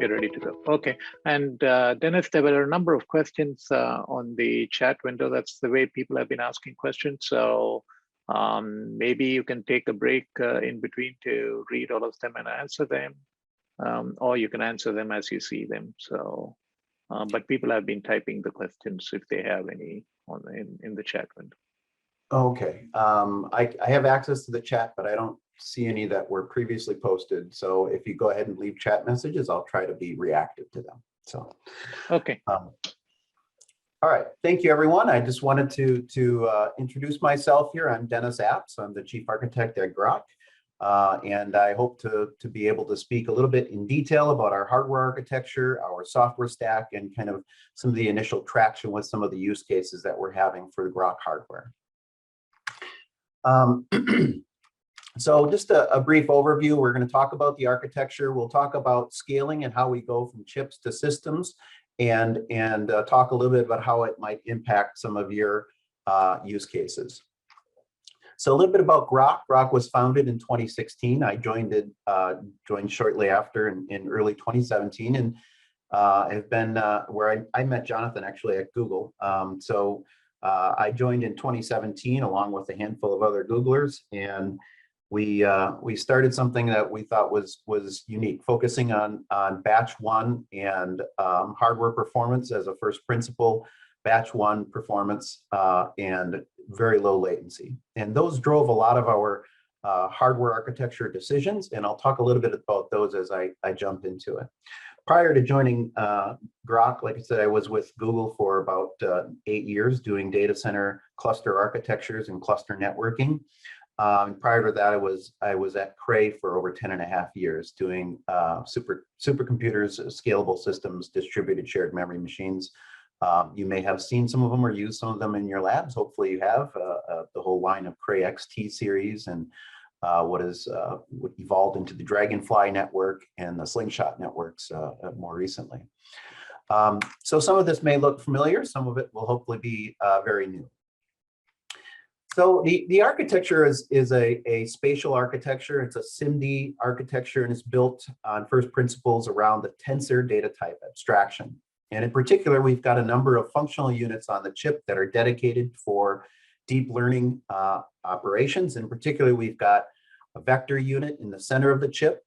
You're ready to go. Okay. And Dennis, there were a number of questions on the chat window. That's the way people have been asking questions. So maybe you can take a break in between to read all of them and answer them, or you can answer them as you see them. So, but people have been typing the questions if they have any in the chat window. Okay, I have access to the chat, but I don't see any that were previously posted. So if you go ahead and leave chat messages, I'll try to be reactive to them. So, okay. All right, thank you, everyone. I just wanted to introduce myself here. I'm Dennis Abts. I'm the Chief Architect at Grok. And I hope to be able to speak a little bit in detail about our hardware architecture, our software stack, and kind of some of the initial traction with some of the use cases that we're having for the Grok hardware. So just a brief overview. We're going to talk about the architecture. We'll talk about scaling and how we go from chips to systems, and talk a little bit about how it might impact some of your use cases. So a little bit about Grok. Grok was founded in 2016. I joined shortly after in early 2017, and have been where I met Jonathan actually at Google. I joined in 2017 along with a handful of other Googlers, and we started something that we thought was unique, focusing on batch one and hardware performance as a first principle, batch one performance and very low latency. And those drove a lot of our hardware architecture decisions, and I'll talk a little bit about those as I jump into it. Prior to joining Grok, like I said, I was with Google for about 8 years doing data center cluster architectures and cluster networking. Prior to that, I was at Cray for over 10.5 years doing supercomputers, scalable systems, distributed shared memory machines. You may have seen some of them or used some of them in your labs. Hopefully you have the whole line of Cray XT series and what evolved into the Dragonfly network and the Slingshot networks more recently. So some of this may look familiar. Some of it will hopefully be very new. So the architecture is a spatial architecture. It's a SIMD architecture, and it's built on first principles around the tensor data type abstraction. And in particular, we've got a number of functional units on the chip that are dedicated for deep learning operations. In particular, we've got a vector unit in the center of the chip.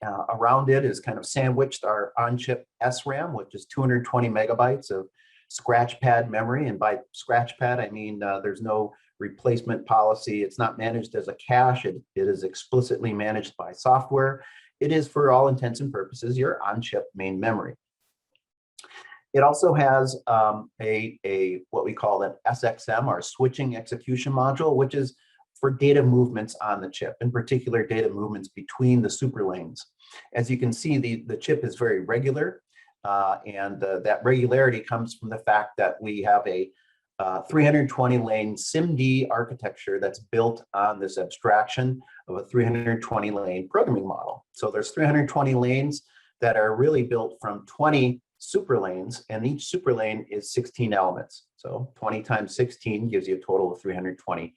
Around it is kind of sandwiched our on-chip SRAM, which is 220 megabytes of scratch pad memory. And by scratch pad, I mean there's no replacement policy. It's not managed as a cache. It is explicitly managed by software. It is, for all intents and purposes, your on-chip main memory. It also has what we call an SXM, or switching execution module, which is for data movements on the chip, in particular data movements between the super lanes. As you can see, the chip is very regular, and that regularity comes from the fact that we have a 320 lane SIMD architecture that's built on this abstraction of a 320 lane programming model. So there's 320 lanes that are really built from 20 super lanes, and each super lane is 16 elements. So 20 times 16 gives you a total of 320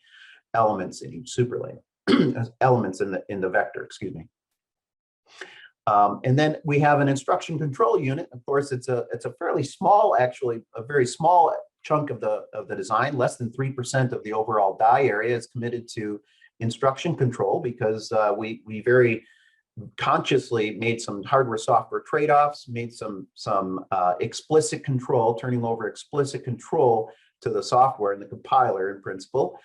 elements in each super lane, elements in the vector, excuse me. And then we have an instruction control unit. Of course, it's a fairly small, actually, a very small chunk of the design. Less than 3% of the overall die area is committed to instruction control, because we very consciously made some hardware software trade-offs, made some explicit control, turning over explicit control to the software and the compiler in principle,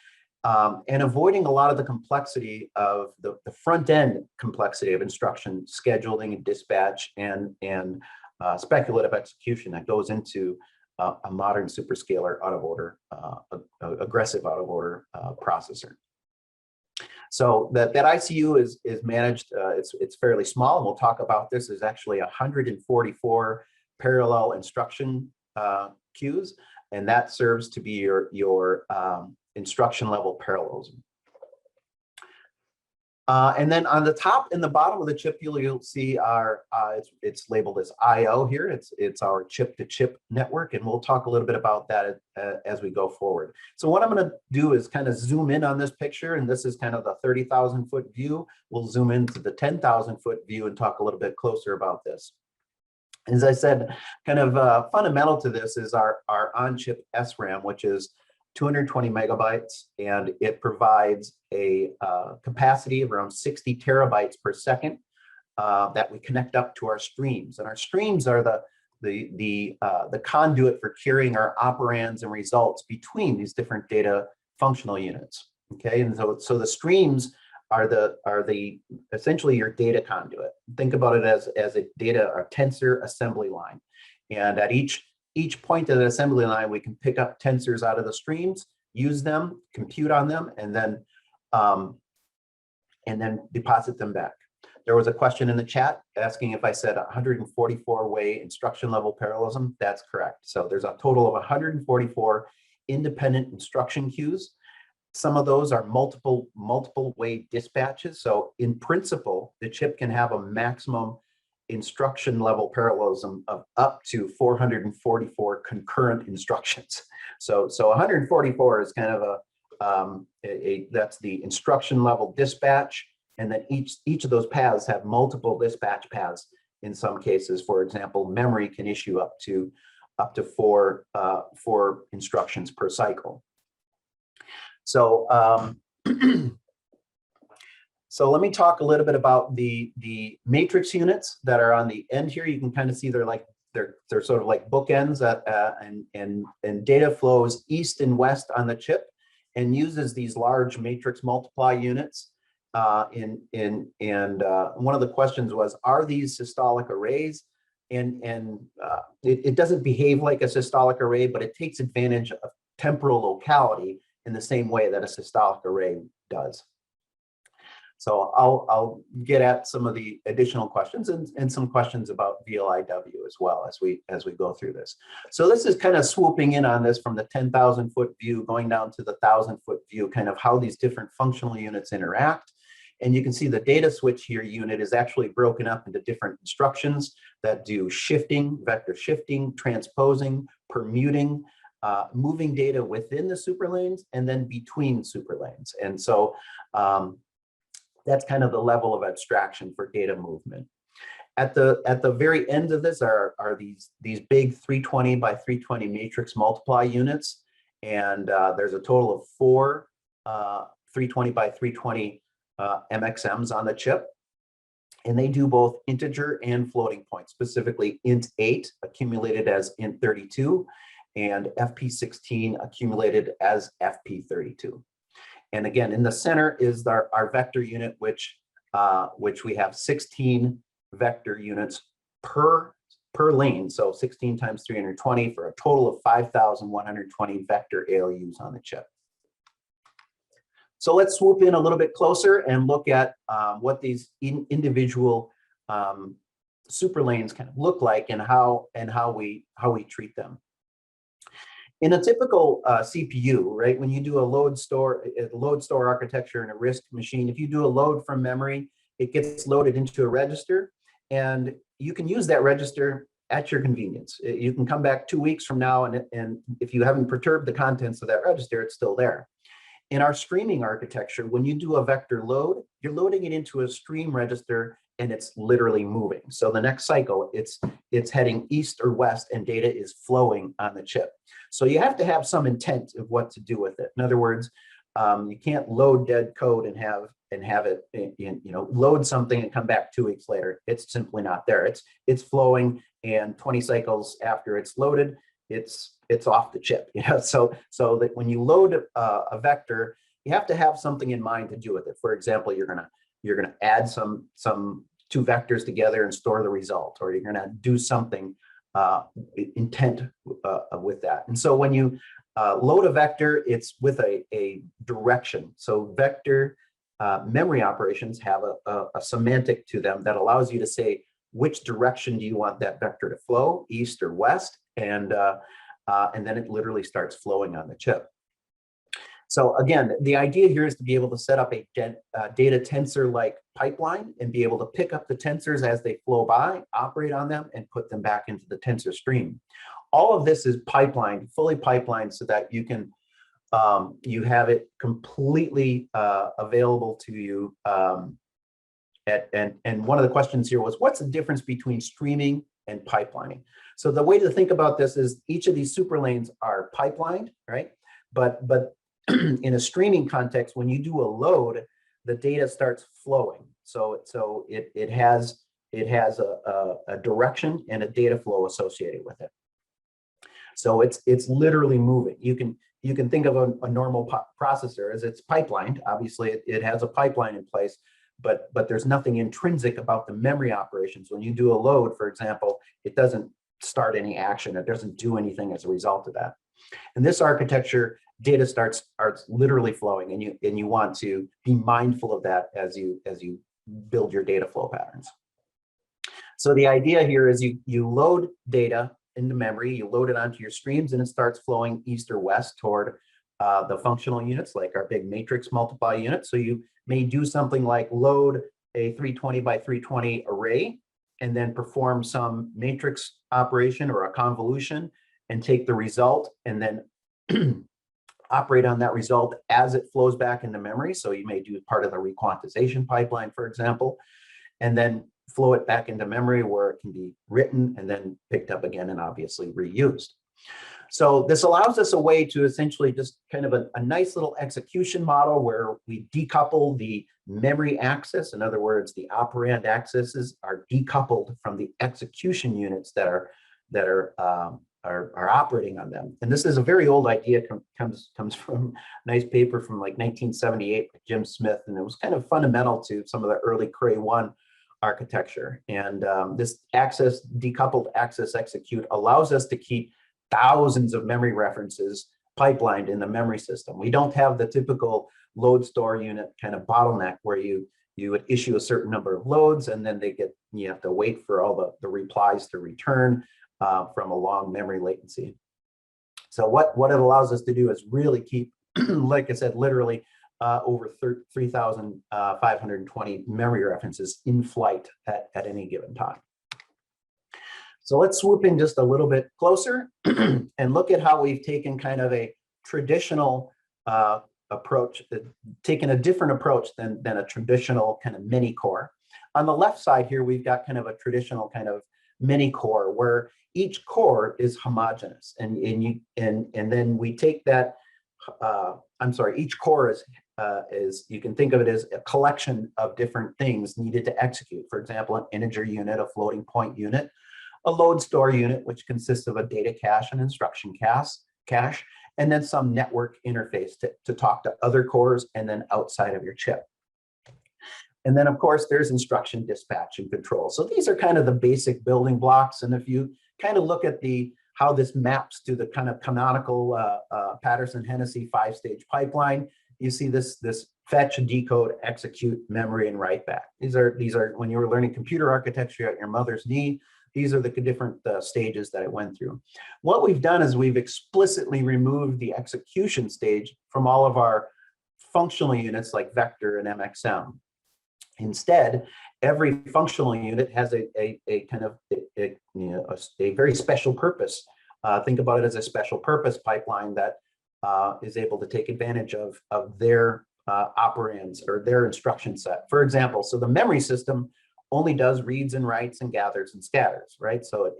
and avoiding a lot of the complexity of the front-end complexity of instruction scheduling and dispatch and speculative execution that goes into a modern superscalar out of order, aggressive out of order processor. So that ICU is managed, it's fairly small, and we'll talk about this. There's actually 144 parallel instruction queues, and that serves to be your instruction level parallelism. And then on the top and the bottom of the chip, you'll see our, it's labeled as I/O here. It's our chip-to-chip network, and we'll talk a little bit about that as we go forward. So what I'm going to do is kind of zoom in on this picture, and this is kind of the 30,000 foot view. We'll zoom into the 10,000 foot view and talk a little bit closer about this. As I said, kind of fundamental to this is our on-chip SRAM, which is 220 megabytes, and it provides a capacity of around 60 terabytes per second that we connect up to our streams. And our streams are the conduit for carrying our operands and results between these different data functional units. Okay, and so the streams are essentially your data conduit. Think about it as a tensor assembly line, and at each point of the assembly line, we can pick up tensors out of the streams, use them, compute on them, and then deposit them back. There was a question in the chat asking if I said 144-way instruction level parallelism. That's correct. So there's a total of 144 independent instruction queues. Some of those are multiple way dispatches. So in principle, the chip can have a maximum instruction level parallelism of up to 444 concurrent instructions. So 144 is kind of that's the instruction level dispatch, and then each of those paths have multiple dispatch paths. In some cases, for example, memory can issue up to four instructions per cycle. So so let me talk a little bit about the matrix units that are on the end here. You can kind of see they're sort of like bookends and data flows east and west on the chip, and uses these large matrix multiply units. One of the questions was, are these systolic arrays? And it doesn't behave like a systolic array, but it takes advantage of temporal locality in the same way that a systolic array does. So I'll get at some of the additional questions and some questions about VLIW as well as we go through this. So this is kind of swooping in on this from the 10,000-foot view going down to the 1,000-foot view, kind of how these different functional units interact. And you can see the data switch here unit is actually broken up into different instructions that do shifting, vector shifting, transposing, permuting, moving data within the superlanes and then between superlanes. And so that's kind of the level of abstraction for data movement. At the very end of this are these big 320 by 320 matrix multiply units. And there's a total of 4 320 by 320 MXMs on the chip. And they do both integer and floating point, specifically int8 accumulated as int32 and FP16 accumulated as FP32. And again, in the center is our vector unit, which we have 16 vector units per lane. So 16 times 320 for a total of 5,120 vector ALUs on the chip. So let's swoop in a little bit closer and look at what these individual superlanes kind of look like and how we treat them. In a typical CPU, right, when you do a load store architecture in a RISC machine, if you do a load from memory, it gets loaded into a register, and you can use that register at your convenience. You can come back 2 weeks from now, and if you haven't perturbed the contents of that register, it's still there. In our streaming architecture, when you do a vector load, you're loading it into a stream register, and it's literally moving. So the next cycle, it's heading east or west, and data is flowing on the chip. So you have to have some intent of what to do with it. In other words, you can't load dead code and have it, load something and come back 2 weeks later. It's simply not there. It's flowing, and 20 cycles after it's loaded, it's off the chip. So that when you load a vector, you have to have something in mind to do with it. For example, you're gonna add some 2 vectors together and store the result, or you're gonna do something intent with that. And so when you load a vector, it's with a direction. So vector memory operations have a semantic to them that allows you to say which direction do you want that vector to flow, east or west, and then it literally starts flowing on the chip. So again, the idea here is to be able to set up a data tensor-like pipeline and be able to pick up the tensors as they flow by, operate on them, and put them back into the tensor stream. All of this is pipelined, fully pipelined, so that you can you have it completely available to you. And one of the questions here was, what's the difference between streaming and pipelining. So the way to think about this is each of these super lanes are pipelined, right? But in a streaming context, when you do a load, the data starts flowing. So it has a direction and a data flow associated with it. So it's literally moving. You can think of a normal processor as it's pipelined. Obviously, it has a pipeline in place, but there's nothing intrinsic about the memory operations. When you do a load, for example, it doesn't start any action. It doesn't do anything as a result of that. In this architecture, data starts literally flowing, and you want to be mindful of that as you build your data flow patterns. So the idea here is you load data into memory, you load it onto your streams, and it starts flowing east or west toward the functional units, like our big matrix multiply unit. So you may do something like load a 320 by 320 array, and then perform some matrix operation or a convolution, and take the result, and then operate on that result as it flows back into memory. So you may do part of the requantization pipeline, for example, and then flow it back into memory where it can be written and then picked up again and obviously reused. So this allows us a way to essentially just kind of a nice little execution model where we decouple the memory access. In other words, the operand accesses are decoupled from the execution units that are operating on them. And this is a very old idea, comes from a nice paper from like 1978 by Jim Smith, and it was kind of fundamental to some of the early Cray 1 architecture. And this decoupled access execute allows us to keep thousands of memory references pipelined in the memory system. We don't have the typical load store unit kind of bottleneck where you would issue a certain number of loads, and then you have to wait for all the replies to return from a long memory latency. So what it allows us to do is really keep, like I said, literally over 3,520 memory references in flight at any given time. So let's swoop in just a little bit closer and look at how we've taken kind of a traditional approach, taken a different approach than a traditional kind of mini core. On the left side here, we've got kind of a traditional kind of mini core where each core is homogeneous, and then we take that. Each core is you can think of it as a collection of different things needed to execute. For example, an integer unit, a floating point unit, a load store unit, which consists of a data cache and instruction cache, and then some network interface to talk to other cores and then outside of your chip. And then, of course, there's instruction dispatch and control. So these are kind of the basic building blocks. And if you kind of look at how this maps to the kind of canonical Patterson-Hennessy 5-stage pipeline, you see this fetch, decode, execute, memory, and write back. These are when you were learning computer architecture at your mother's knee, these are the different stages that it went through. What we've done is we've explicitly removed the execution stage from all of our functional units like vector and MXM. Instead, every functional unit has a kind of a very special purpose. Think about it as a special purpose pipeline that is able to take advantage of their operands or their instruction set. For example, so the memory system only does reads and writes and gathers and scatters, right? So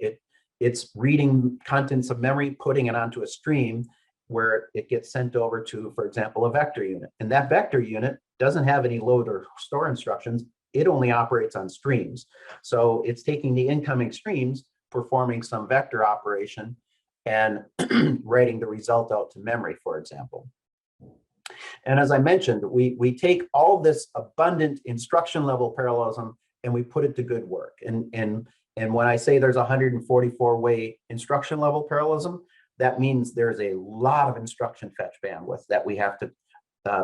it's reading contents of memory, putting it onto a stream where it gets sent over to, for example, a vector unit. And that vector unit doesn't have any load or store instructions. It only operates on streams. So it's taking the incoming streams, performing some vector operation, and writing the result out to memory, for example. And as I mentioned, we take all this abundant instruction level parallelism and we put it to good work. And when I say there's 144-way instruction level parallelism, that means there's a lot of instruction fetch bandwidth that we have to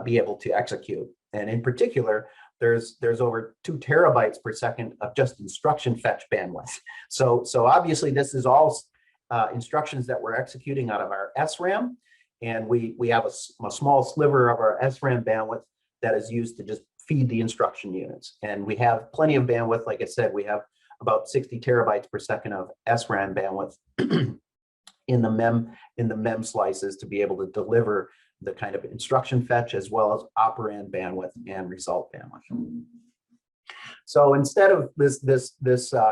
be able to execute. And in particular, there's over 2 terabytes per second of just instruction fetch bandwidth. So obviously this is all instructions that we're executing out of our SRAM. And we have a small sliver of our SRAM bandwidth that is used to just feed the instruction units. And we have plenty of bandwidth. Like I said, we have about 60 terabytes per second of SRAM bandwidth in the mem slices to be able to deliver the kind of instruction fetch as well as operand bandwidth and result bandwidth. So instead of this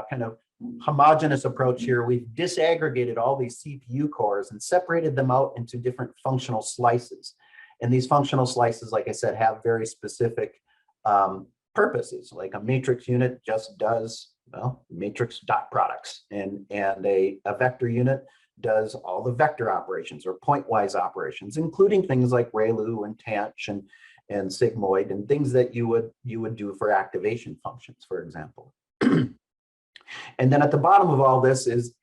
kind of homogeneous approach here. We've disaggregated all these CPU cores and separated them out into different functional slices. And these functional slices, like I said, have very specific purposes. Like a matrix unit just does, well, matrix dot products, and a vector unit does all the vector operations or pointwise operations, including things like ReLU and TANCH and sigmoid and things that you would do for activation functions, for example. And then at the bottom of all this is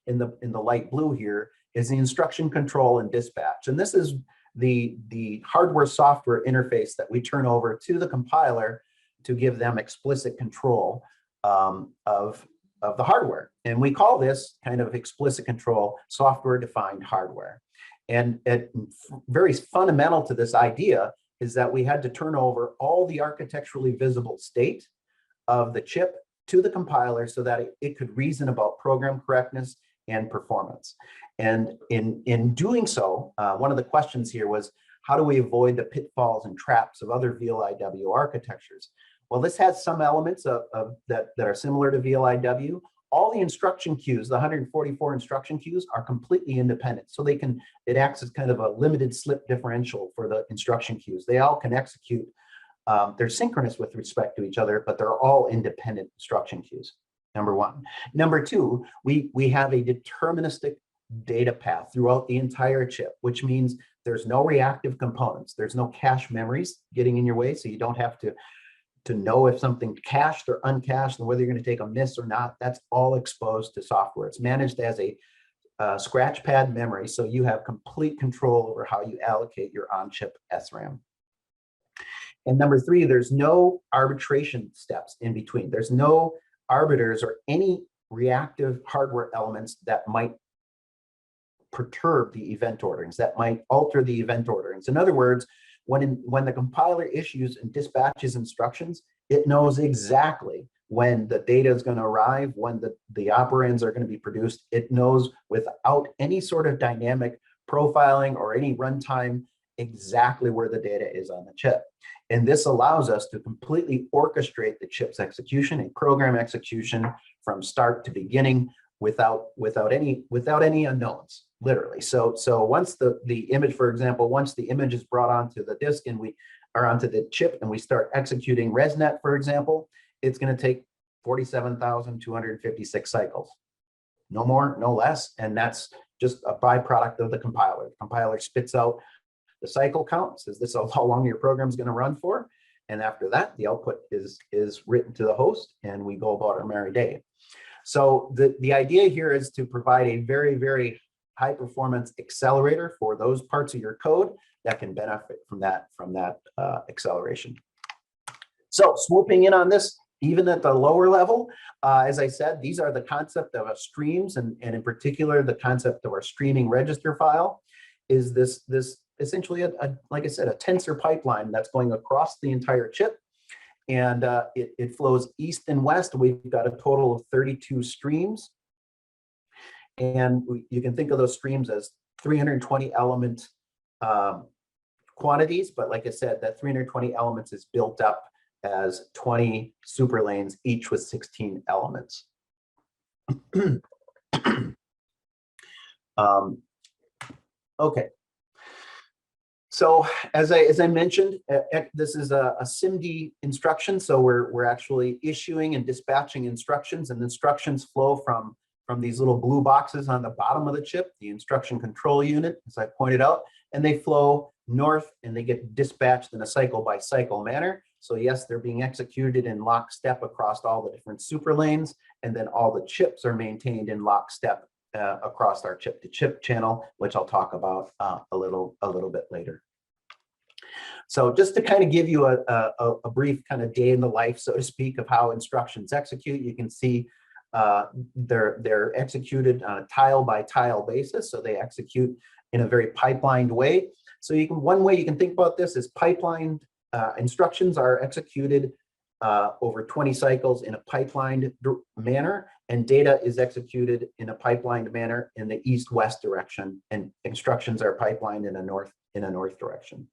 in the light blue here is the instruction control and dispatch. And this is the hardware software interface that we turn over to the compiler to give them explicit control of the hardware. And we call this kind of explicit control software defined hardware. And very fundamental to this idea is that we had to turn over all the architecturally visible state of the chip to the compiler so that it could reason about program correctness and performance. And in doing so, one of the questions here was, how do we avoid the pitfalls and traps of other VLIW architectures? Well, this has some elements that are similar to VLIW. All the instruction queues, the 144 instruction queues, are completely independent. So it acts as kind of a limited slip differential for the instruction queues. They all can execute. They're synchronous with respect to each other, but they're all independent instruction queues, number one. Number two, we have a deterministic data path throughout the entire chip, which means there's no reactive components. There's no cache memories getting in your way, so you don't have to know if something cached or uncached and whether you're going to take a miss or not. That's all exposed to software. It's managed as a scratch pad memory, so you have complete control over how you allocate your on-chip SRAM. And number three, there's no arbitration steps in between. There's no arbiters or any reactive hardware elements that might perturb the event orderings, that might alter the event orderings. In other words, when the compiler issues and dispatches instructions, it knows exactly when the data is going to arrive, when the operands are going to be produced. It knows without any sort of dynamic profiling or any runtime exactly where the data is on the chip. And this allows us to completely orchestrate the chip's execution and program execution from start to beginning without any unknowns, literally. So once the image, for example, once the image is brought onto the disk and we are onto the chip and we start executing ResNet, for example, it's going to take 47,256 cycles. No more, no less. And that's just a byproduct of the compiler. The compiler spits out the cycle count, says this is how long your program is going to run for. And after that, the output is written to the host and we go about our merry day. So the idea here is to provide a very, very high performance accelerator for those parts of your code that can benefit from that acceleration. So swooping in on this, even at the lower level, as I said, these are the concept of a streams, and in particular, the concept of our streaming register file is this essentially, like I said, a tensor pipeline that's going across the entire chip. And it flows east and west. We've got a total of 32 streams. And you can think of those streams as 320 element quantities. But like I said, that 320 elements is built up as 20 super lanes, each with 16 elements. Okay. So as I mentioned, this is a SIMD instruction. So we're actually issuing and dispatching instructions, and instructions flow from these little blue boxes on the bottom of the chip, the instruction control unit, as I pointed out, and they flow north and they get dispatched in a cycle by cycle manner. So yes, they're being executed in lockstep across all the different super lanes, and then all the chips are maintained in lockstep across our chip-to-chip channel, which I'll talk about a little bit later. So just to kind of give you a brief kind of day in the life, so to speak, of how instructions execute, you can see they're executed on a tile by tile basis. So they execute in a very pipelined way. So one way you can think about this is pipelined instructions are executed over 20 cycles in a pipelined manner, and data is executed in a pipelined manner in the east-west direction, and instructions are pipelined in a north direction.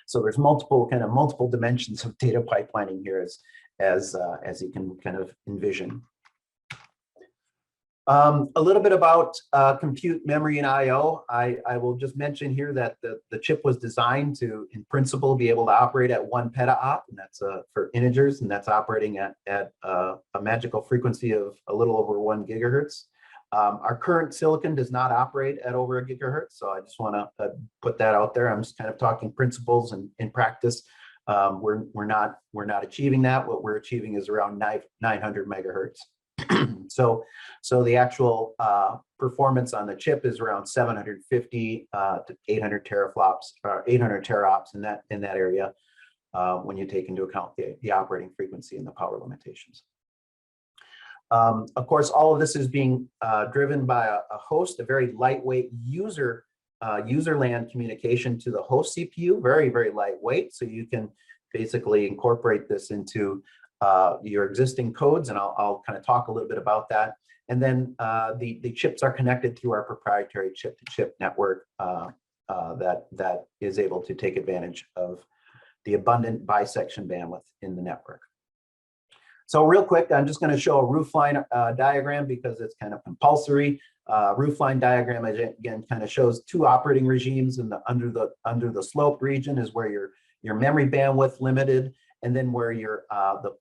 So there's multiple dimensions of data pipelining here as you can kind of envision. A little bit about compute, memory, and I/O. I will just mention here that the chip was designed to, in principle, be able to operate at 1 petaopt, and that's for integers, and that's operating at a magical frequency of a little over 1 gigahertz. Our current silicon does not operate at over a gigahertz, so I just want to put that out there. I'm just kind of talking principles, and in practice, we're not achieving that. What we're achieving is around 900 megahertz. So the actual performance on the chip is around 750 to 800 teraflops, or 800 teraops in that area, when you take into account the operating frequency and the power limitations. Of course, all of this is being driven by a host, a very lightweight user land communication to the host CPU, very, very lightweight. So you can basically incorporate this into your existing codes, and I'll kind of talk a little bit about that. And then the chips are connected through our proprietary chip-to-chip network that is able to take advantage of the abundant bisection bandwidth in the network. So real quick, I'm just going to show a roofline diagram because it's kind of compulsory. Roofline diagram again kind of shows two operating regimes, and under the slope region is where your memory bandwidth limited, and then where your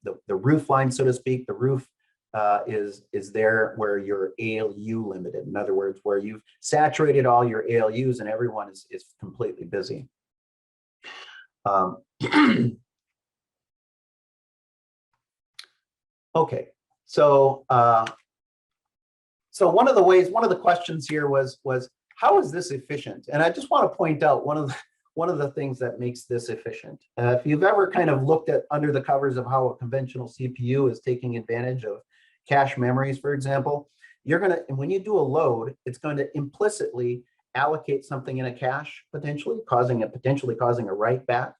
the roof line, so to speak, the roof is there where your ALU limited. In other words, where you've saturated all your ALUs and everyone is completely busy. Okay, so one of the questions here was how is this efficient? And I just want to point out one of the things that makes this efficient. If you've ever kind of looked at under the covers of how a conventional CPU is taking advantage of cache memories, for example, when you do a load, it's going to implicitly allocate something in a cache, potentially causing a write back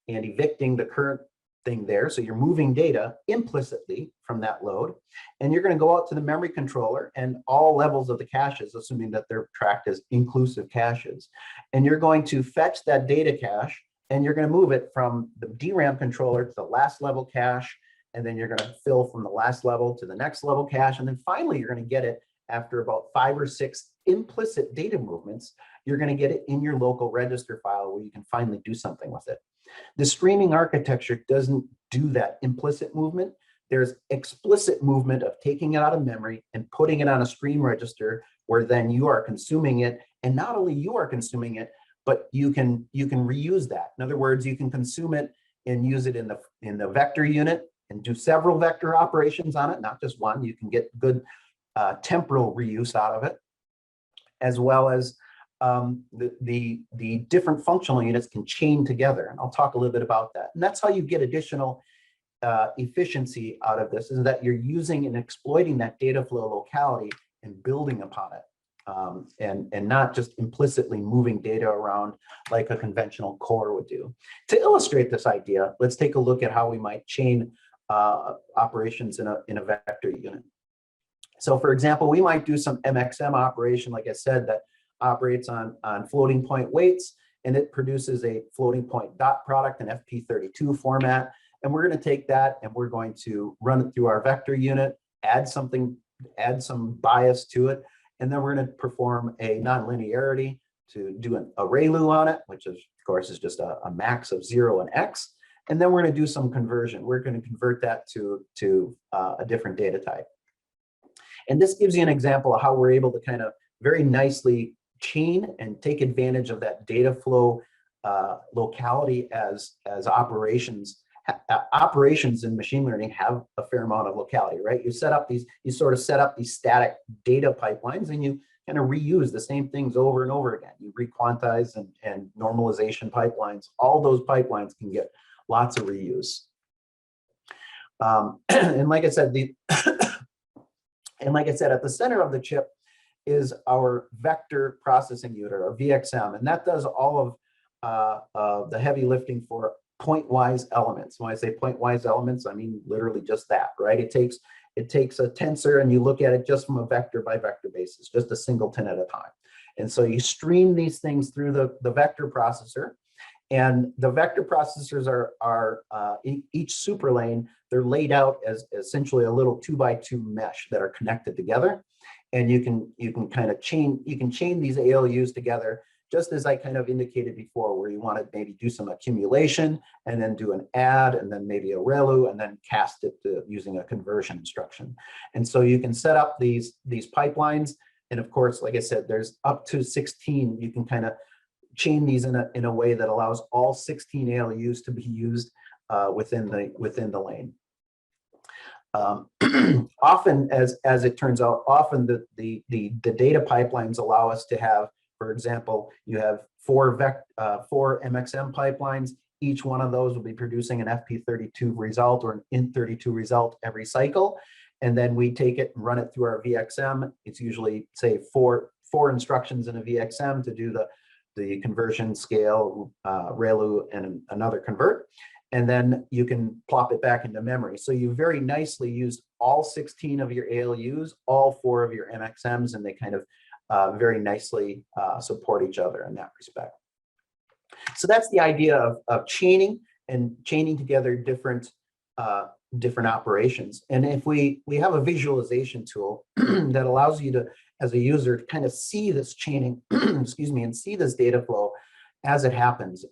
and evicting the current thing there. So you're moving data implicitly from that load, and you're going to go out to the memory controller and all levels of the caches, assuming that they're tracked as inclusive caches. And you're going to fetch that data cache, and you're going to move it from the DRAM controller to the last level cache, and then you're going to fill from the last level to the next level cache. And then finally, you're going to get it after about 5 or 6 implicit data movements. You're going to get it in your local register file where you can finally do something with it. The streaming architecture doesn't do that implicit movement. There's explicit movement of taking it out of memory and putting it on a stream register where then you are consuming it. And not only you are consuming it, but you can reuse that. In other words, you can consume it and use it in the vector unit and do several vector operations on it, not just one. You can get good temporal reuse out of it, as well as the different functional units can chain together. And I'll talk a little bit about that. And that's how you get additional efficiency out of this, is that you're using and exploiting that data flow locality and building upon it, and not just implicitly moving data around like a conventional core would do. To illustrate this idea, let's take a look at how we might chain operations in a vector unit. So for example, we might do some MXM operation, like I said, that operates on floating point weights, and it produces a floating point dot product in FP32 format. And we're going to take that and we're going to run it through our vector unit, add some bias to it, and then we're going to perform a nonlinearity to do an ArrayLu on it, which is, of course, is just a max of 0 and X. And then we're going to do some conversion. We're going to convert that to a different data type. And this gives you an example of how we're able to kind of very nicely chain and take advantage of that data flow locality as operations. Operations in machine learning have a fair amount of locality, right? You sort of set up these static data pipelines, and you kind of reuse the same things over and over again. You requantize and normalization pipelines. All those pipelines can get lots of reuse. And like I said, at the center of the chip is our vector processing unit, or VXM, and that does all of the heavy lifting for pointwise elements. When I say pointwise elements, I mean literally just that, right? It takes a tensor and you look at it just from a vector by vector basis, just a singleton at a time. And so you stream these things through the vector processor, And the vector processors are each super lane, they're laid out as essentially a little 2x2 mesh that are connected together. And you can kind of chain these ALUs together, just as I kind of indicated before, where you want to maybe do some accumulation and then do an add and then maybe a ReLU and then cast it using a conversion instruction. And so you can set up these pipelines. And of course, like I said, there's up to 16. You can kind of chain these in a way that allows all 16 ALUs to be used within the lane. Often, as it turns out, often the data pipelines allow us to have, for example, you have four MXM pipelines. Each one of those will be producing an FP32 result or an INT32 result every cycle. And then we take it and run it through our VXM. It's usually, say, four instructions in a VXM to do the conversion, scale, ReLU, and another convert. And then you can plop it back into memory. So you very nicely used all 16 of your ALUs, all 4 of your MXMs, and they kind of very nicely support each other in that respect. So that's the idea of chaining and chaining together different operations. And if we have a visualization tool that allows you to, as a user, to kind of see this chaining, excuse me, and see this data flow as it happens.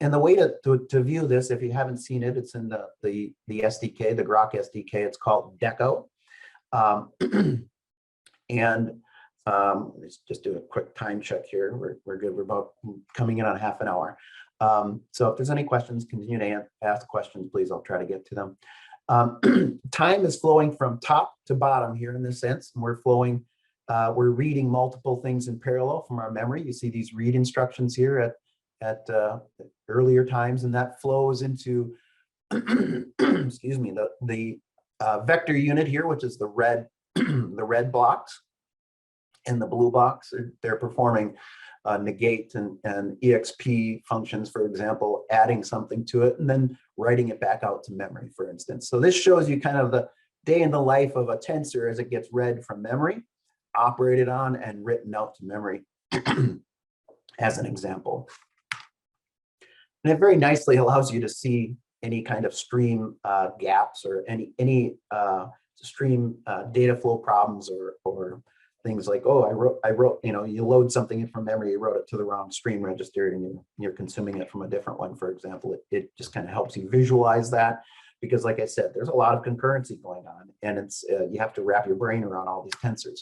And the way to view this, if you haven't seen it, it's in the SDK, the Grok SDK. It's called Deco. Let's just do a quick time check here. We're good. We're about coming in on half an hour. So if there's any questions, continue to ask questions, please. I'll try to get to them. Time is flowing from top to bottom here in this sense. And we're reading multiple things in parallel from our memory. You see these read instructions here at earlier times, and that flows into, excuse me, the vector unit here, which is the red blocks, and the blue box. They're performing negate and exp functions, for example, adding something to it and then writing it back out to memory, for instance. So this shows you kind of the day in the life of a tensor as it gets read from memory, operated on, and written out to memory as an example. And it very nicely allows you to see any kind of stream gaps or any stream data flow problems or things like, oh, I wrote, you load something in from memory, you wrote it to the wrong stream register and you're consuming it from a different one, for example. It just kind of helps you visualize that, because like I said, there's a lot of concurrency going on, and it's you have to wrap your brain around all these tensors.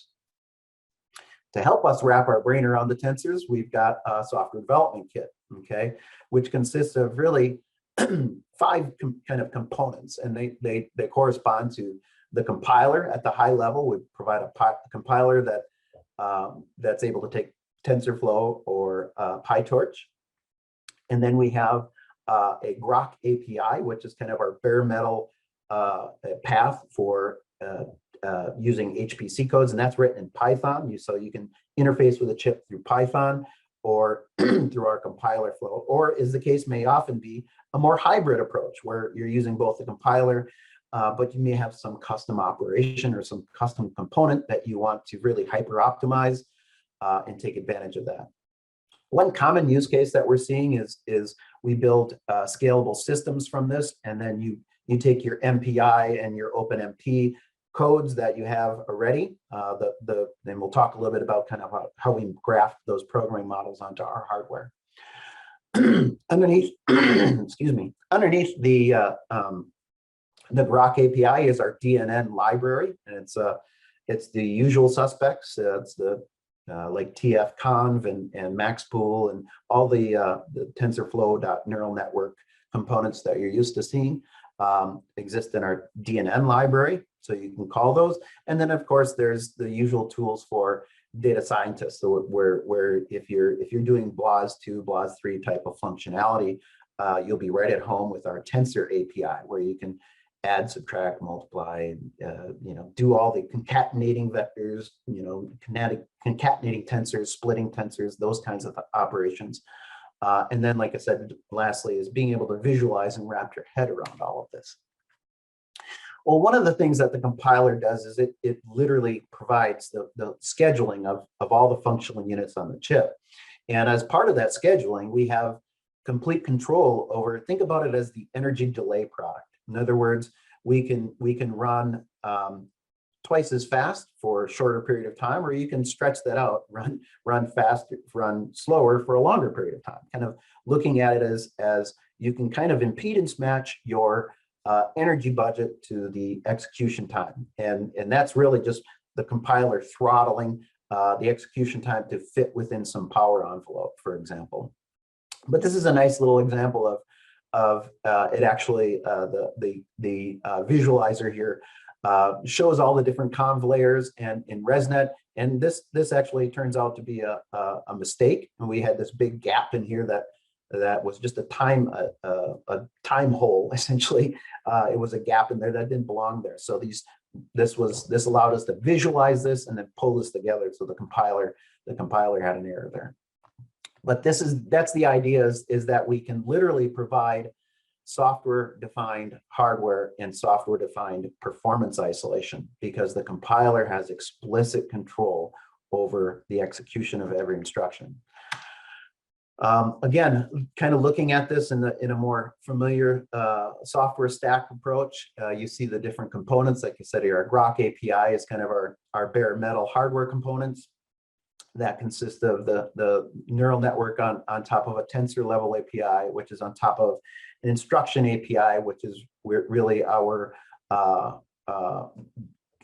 To help us wrap our brain around the tensors, we've got a software development kit, okay, which consists of really 5 kind of components, and they correspond to the compiler at the high level. Would provide a compiler that's able to take TensorFlow or PyTorch. And then we have a Grok API, which is kind of our bare metal path for using HPC codes, and that's written in Python. So you can interface with a chip through Python or through our compiler flow, or as the case may often be, a more hybrid approach where you're using both the compiler, but you may have some custom operation or some custom component that you want to really hyper optimize and take advantage of that. One common use case that we're seeing is we build scalable systems from this, and then you take your MPI and your OpenMP codes that you have already. Then we'll talk a little bit about kind of how we graft those programming models onto our hardware. Underneath, excuse me, underneath the Grok API is our DNN library, and it's the usual suspects. It's the like TF-conv and maxpool and all the TensorFlow.neural network components that you're used to seeing exist in our DNN library, so you can call those. And then of course there's the usual tools for data scientists. So where if you're doing BLAS2, BLAS3 type of functionality, you'll be right at home with our Tensor API, where you can add, subtract, multiply, do all the concatenating vectors, concatenating tensors, splitting tensors, those kinds of operations. And then, like I said, lastly, is being able to visualize and wrap your head around all of this. Well, one of the things that the compiler does is it literally provides the scheduling of all the functional units on the chip. And as part of that scheduling, we have complete control over, think about it as the energy delay product. In other words, we can run twice as fast for a shorter period of time, or you can stretch that out, run faster, run slower for a longer period of time. Kind of looking at it as you can kind of impedance match your energy budget to the execution time. And that's really just the compiler throttling the execution time to fit within some power envelope, for example. But this is a nice little example of it actually, the visualizer here shows all the different conv layers and in ResNet. And this actually turns out to be a mistake. And we had this big gap in here that was just a time hole, essentially. It was a gap in there that didn't belong there. So this allowed us to visualize this and then pull this together. So the compiler had an error there. But that's the idea is that we can literally provide software-defined hardware and software-defined performance isolation, because the compiler has explicit control over the execution of every instruction. Again, kind of looking at this in a more familiar software stack approach, you see the different components. Like I said here, our Grok API is kind of our bare metal hardware components that consist of the neural network on top of a tensor level API, which is on top of an instruction API, which is really our kind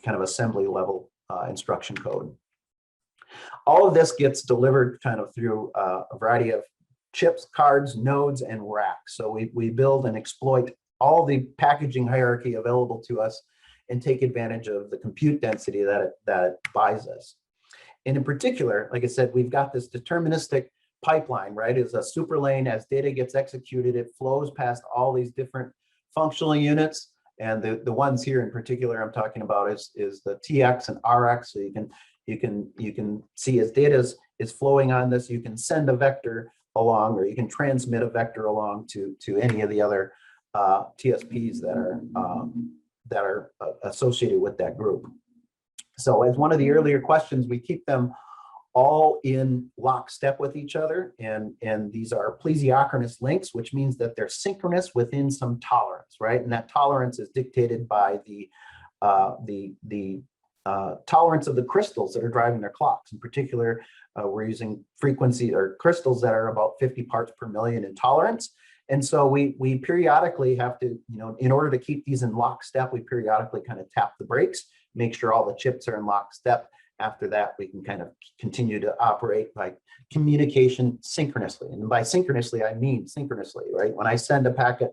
of assembly level instruction code. All of this gets delivered kind of through a variety of chips, cards, nodes, and racks. So we build and exploit all the packaging hierarchy available to us and take advantage of the compute density that it buys us. And in particular, like I said, we've got this deterministic pipeline, right? It's a super lane. As data gets executed, it flows past all these different functional units. And the ones here in particular I'm talking about is the TX and RX. So you can see as data is flowing on this, you can send a vector along, or you can transmit a vector along to any of the other TSPs that are associated with that group. So as one of the earlier questions, we keep them all in lockstep with each other, and these are plesiocronous links, which means that they're synchronous within some tolerance, right? And that tolerance is dictated by the tolerance of the crystals that are driving their clocks. In particular, we're using frequency or crystals that are about 50 parts per million in tolerance. And so we periodically have to, in order to keep these in lockstep, we periodically kind of tap the brakes, make sure all the chips are in lockstep. After that, we can kind of continue to operate by communication synchronously. And by synchronously, I mean synchronously, right? When I send a packet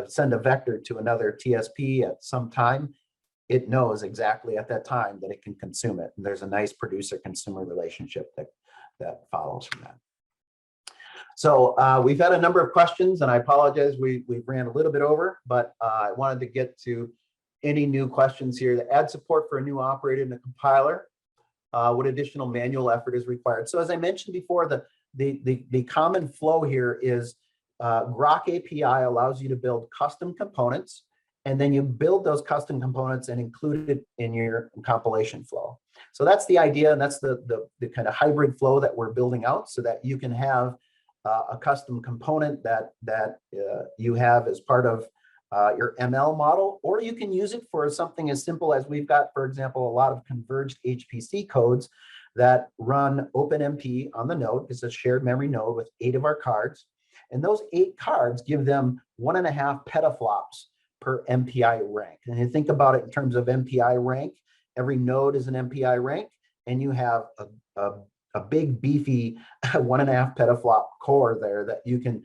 send a vector to another TSP at some time, it knows exactly at that time that it can consume it. And there's a nice producer-consumer relationship that follows from that. So we've had a number of questions, and I apologize, we ran a little bit over, but I wanted to get to any new questions here. To add support for a new operator in the compiler, what additional manual effort is required? So as I mentioned before, the common flow here is Grok API allows you to build custom components, and then you build those custom components and include it in your compilation flow. So that's the idea, and that's the kind of hybrid flow that we're building out, so that you can have a custom component that you have as part of your ML model, or you can use it for something as simple as we've got, for example, a lot of converged HPC codes that run OpenMP on the node. It's a shared memory node with 8 of our cards. And those 8 cards give them 1.5 petaflops per MPI rank. And you think about it in terms of MPI rank, every node is an MPI rank, and you have a big beefy 1.5 petaflop core there that you can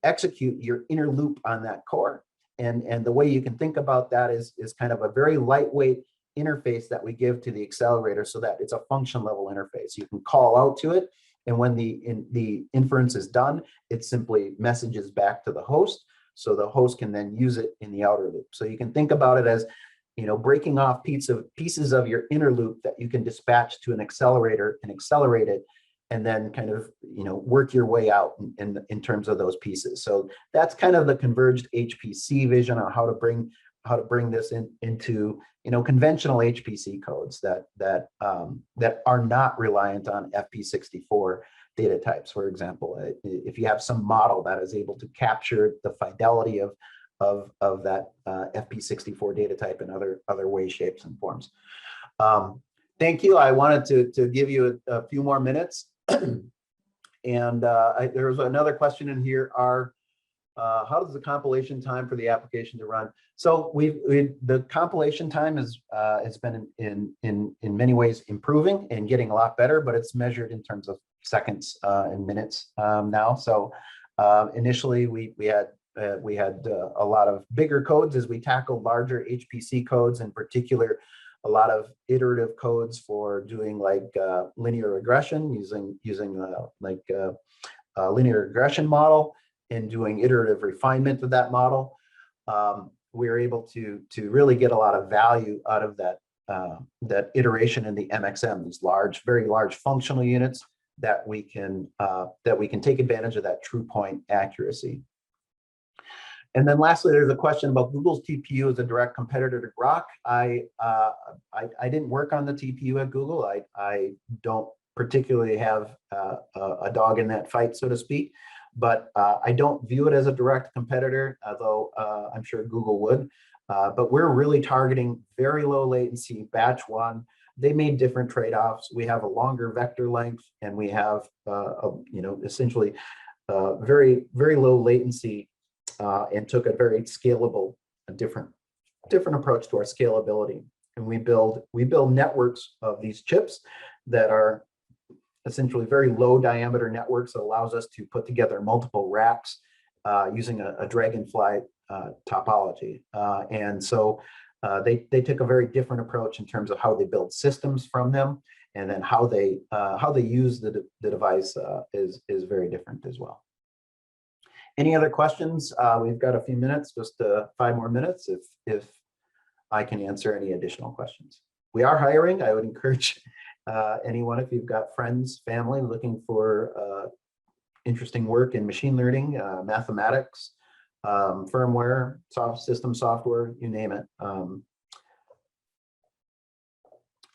execute your inner loop on that core. And the way you can think about that is kind of a very lightweight interface that we give to the accelerator, so that it's a function level interface. You can call out to it, and when the inference is done, it simply messages back to the host, so the host can then use it in the outer loop. So you can think about it as, breaking off pieces of your inner loop that you can dispatch to an accelerator and accelerate it, and then kind of, work your way out in terms of those pieces. So that's kind of the converged HPC vision on how to bring this into, conventional HPC codes that are not reliant on FP64 data types. For example, if you have some model that is able to capture the fidelity of that FP64 data type in other ways, shapes, and forms. Thank you. I wanted to give you a few more minutes. And there was another question in here. How does the compilation time for the application to run? So the compilation time has been in many ways improving and getting a lot better, but it's measured in terms of seconds and minutes now. So initially we had a lot of bigger codes as we tackled larger HPC codes, in particular a lot of iterative codes for doing like linear regression, using a linear regression model and doing iterative refinement of that model. We were able to really get a lot of value out of that iteration in the MXM, these very large functional units that we can take advantage of that true point accuracy. And then lastly, there's a question about Google's TPU as a direct competitor to Grok. I didn't work on the TPU at Google. I don't particularly have a dog in that fight, so to speak, but I don't view it as a direct competitor, although I'm sure Google would. But we're really targeting very low latency batch one. They made different trade-offs. We have a longer vector length, and we have essentially very low latency. And took a very scalable, different approach to our scalability. And we build networks of these chips that are essentially very low diameter networks that allows us to put together multiple racks using a dragonfly topology. And so they took a very different approach in terms of how they build systems from them, and then how they use the device is very different as well. Any other questions? We've got a few minutes, just 5 more minutes, if I can answer any additional questions. We are hiring. I would encourage anyone, if you've got friends, family looking for interesting work in machine learning, mathematics, firmware, system software, you name it.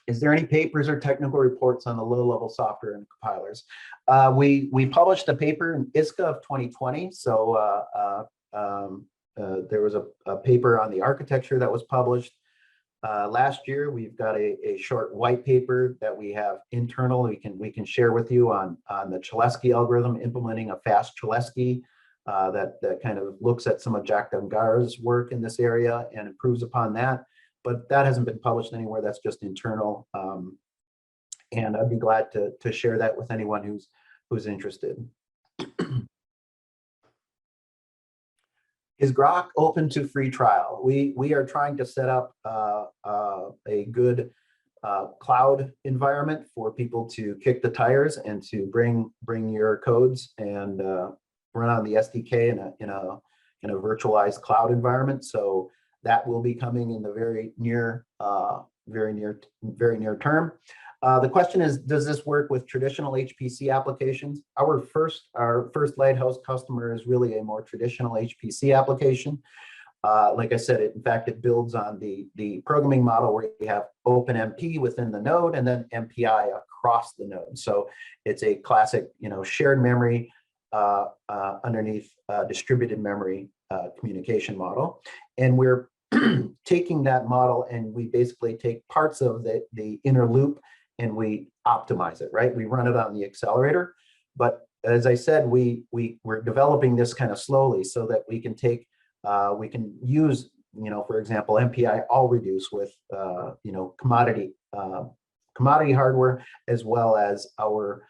Is there any papers or technical reports on the low-level software and compilers? We published a paper in ISCA of 2020. So there was a paper on the architecture that was published last year. We've got a short white paper that we have internal. We can share with you on the Cholesky algorithm, implementing a fast Cholesky that kind of looks at some of Jack Dungar's work in this area and improves upon that. But that hasn't been published anywhere. That's just internal, and I'd be glad to share that with anyone who's interested. Is Grok open to free trial? We are trying to set up a good cloud environment for people to kick the tires and to bring your codes and run on the SDK in a virtualized cloud environment. So that will be coming in the very near term. The question is, does this work with traditional HPC applications? Our first Lighthouse customer is really a more traditional HPC application. Like I said, in fact, it builds on the programming model where you have OpenMP within the node and then MPI across the node. So it's a classic, shared memory underneath distributed memory communication model. And we're taking that model, and we basically take parts of the inner loop and we optimize it, right? We run it on the accelerator. But as I said, we're developing this kind of slowly so that we can use, for example, MPI all reduce with, commodity hardware, as well as our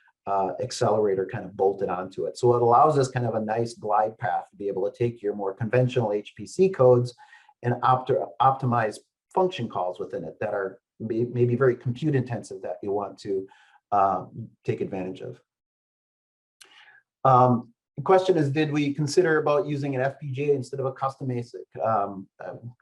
accelerator kind of bolted onto it. So it allows us kind of a nice glide path to be able to take your more conventional HPC codes and optimize function calls within it that are maybe very compute intensive that you want to take advantage of. The question is, did we consider about using an FPGA instead of a custom ASIC?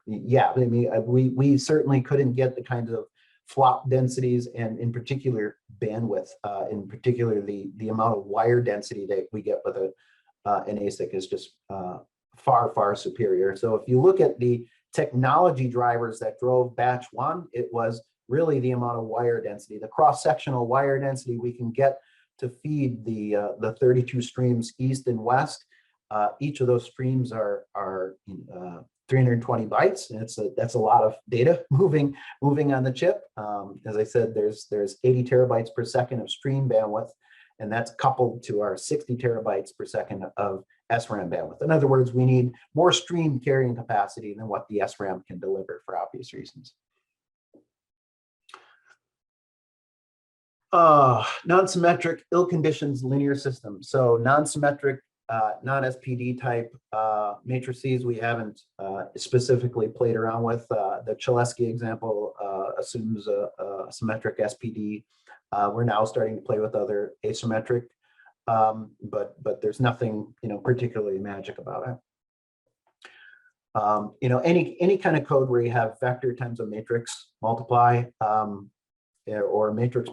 Yeah, I mean, we certainly couldn't get the kind of flop densities and in particular bandwidth, in particular the amount of wire density that we get with an ASIC is just far superior. So if you look at the technology drivers that drove batch one, it was really the amount of wire density, the cross-sectional wire density we can get to feed the 32 streams east and west. Each of those streams are 320 bytes, and that's a lot of data moving on the chip. As I said, there's 80 terabytes per second of stream bandwidth, and that's coupled to our 60 terabytes per second of SRAM bandwidth. In other words, we need more stream carrying capacity than what the SRAM can deliver for obvious reasons. Non-symmetric, ill conditions linear systems. So non-symmetric, non-SPD type matrices we haven't specifically played around with. The Cholesky example assumes a symmetric SPD. We're now starting to play with other asymmetric, but there's nothing particularly magic about it. Any kind of code where you have vector times a matrix multiply, or matrix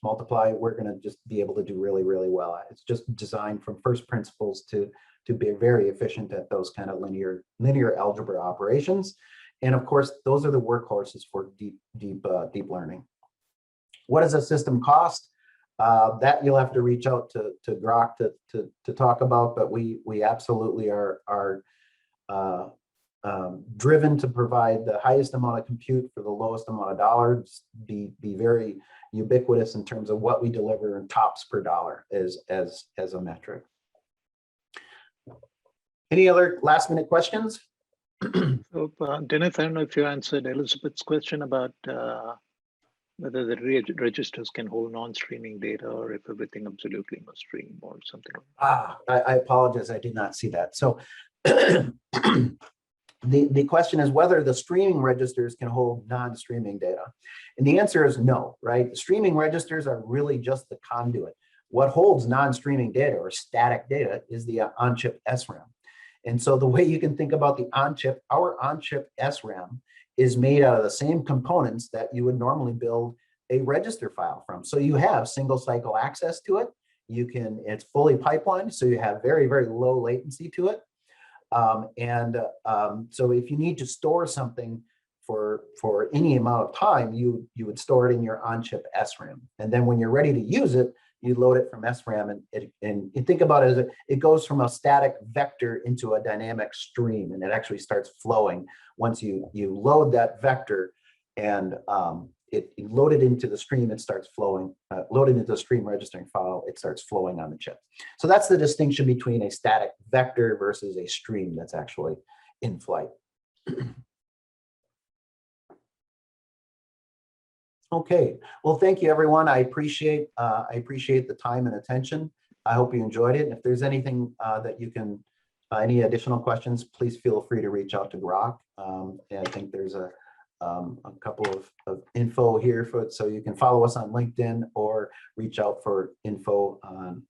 multiply, we're going to just be able to do really, really well. It's just designed from first principles to be very efficient at those kind of linear algebra operations. And of course, those are the workhorses for deep learning. What does a system cost? That you'll have to reach out to Grok to talk about, but we absolutely are driven to provide the highest amount of compute for the lowest amount of dollars, be very ubiquitous in terms of what we deliver in tops per dollar as a metric. Any other last minute questions? So, Dennis, I don't know if you answered Elizabeth's question about whether the registers can hold non-streaming data or if everything absolutely must stream or something like that. I apologize, I did not see that. So the question is whether the streaming registers can hold non-streaming data. And the answer is no, right? The streaming registers are really just the conduit. What holds non-streaming data or static data is the on-chip SRAM. And so the way you can think about the on-chip, our on-chip SRAM is made out of the same components that you would normally build a register file from. So you have single cycle access to it. It's fully pipelined, so you have very, very low latency to it. So if you need to store something for any amount of time, you would store it in your on-chip SRAM. And then when you're ready to use it, you load it from SRAM, and you think about it as it goes from a static vector into a dynamic stream, and it actually starts flowing once you load that vector and it loaded into the stream, it starts flowing, loaded into the stream registering file, it starts flowing on the chip. So that's the distinction between a static vector versus a stream that's actually in flight. Okay, well, thank you, everyone. I appreciate the time and attention. I hope you enjoyed it. If there's anything that you can, any additional questions, please feel free to reach out to Grok. And I think there's a couple of info here so you can follow us on LinkedIn or reach out for info on